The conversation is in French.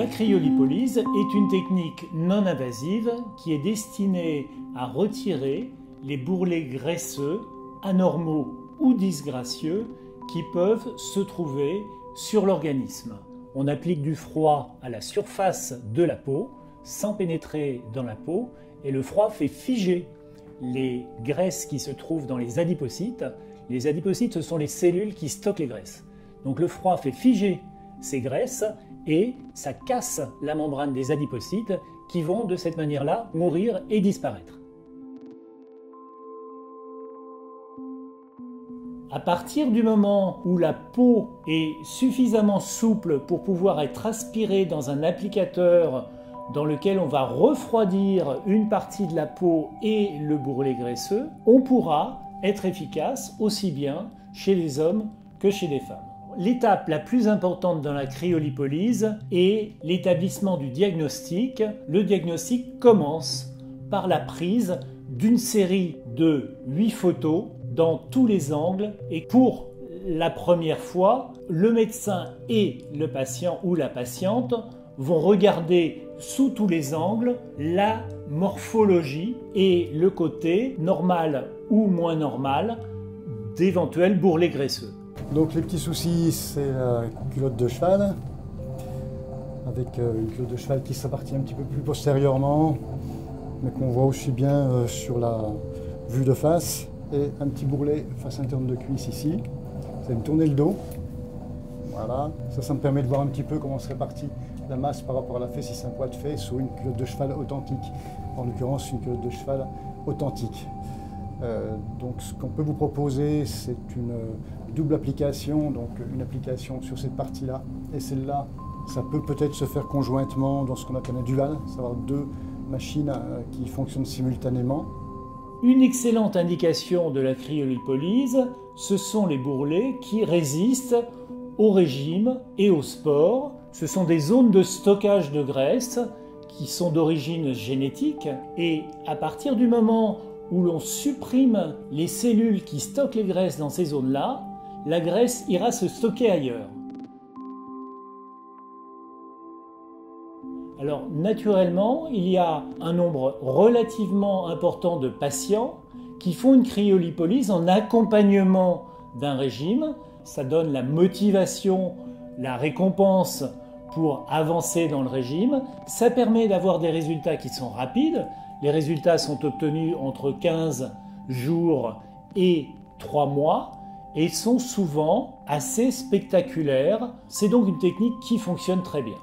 cryolipolyse est une technique non invasive qui est destinée à retirer les bourrelets graisseux, anormaux ou disgracieux qui peuvent se trouver sur l'organisme. On applique du froid à la surface de la peau sans pénétrer dans la peau et le froid fait figer les graisses qui se trouvent dans les adipocytes. Les adipocytes, ce sont les cellules qui stockent les graisses. Donc le froid fait figer ces graisses et ça casse la membrane des adipocytes qui vont de cette manière-là mourir et disparaître. À partir du moment où la peau est suffisamment souple pour pouvoir être aspirée dans un applicateur dans lequel on va refroidir une partie de la peau et le bourrelet graisseux, on pourra être efficace aussi bien chez les hommes que chez les femmes. L'étape la plus importante dans la cryolipolyse est l'établissement du diagnostic. Le diagnostic commence par la prise d'une série de 8 photos dans tous les angles et pour la première fois, le médecin et le patient ou la patiente vont regarder sous tous les angles la morphologie et le côté normal ou moins normal d'éventuels bourrelets graisseux. Donc les petits soucis, c'est la culotte de cheval, avec une culotte de cheval qui s'appartient un petit peu plus postérieurement, mais qu'on voit aussi bien sur la vue de face, et un petit bourrelet face interne de cuisse ici. Vous allez me tourner le dos, voilà, ça me permet de voir un petit peu comment se répartit la masse par rapport à la fesse, si c'est un poids de fesse ou une culotte de cheval authentique, en l'occurrence une culotte de cheval authentique. Donc ce qu'on peut vous proposer, c'est une double application, donc une application sur cette partie-là et celle-là. Ça peut peut-être se faire conjointement dans ce qu'on appelle un dual, c'est-à-dire deux machines qui fonctionnent simultanément. Une excellente indication de la cryolipolyse, ce sont les bourrelets qui résistent au régime et au sport. Ce sont des zones de stockage de graisse qui sont d'origine génétique et à partir du moment où l'on supprime les cellules qui stockent les graisses dans ces zones-là, la graisse ira se stocker ailleurs. Alors naturellement, il y a un nombre relativement important de patients qui font une cryolipolyse en accompagnement d'un régime. Ça donne la motivation, la récompense pour avancer dans le régime. Ça permet d'avoir des résultats qui sont rapides. Les résultats sont obtenus entre 15 jours et 3 mois et sont souvent assez spectaculaires. C'est donc une technique qui fonctionne très bien.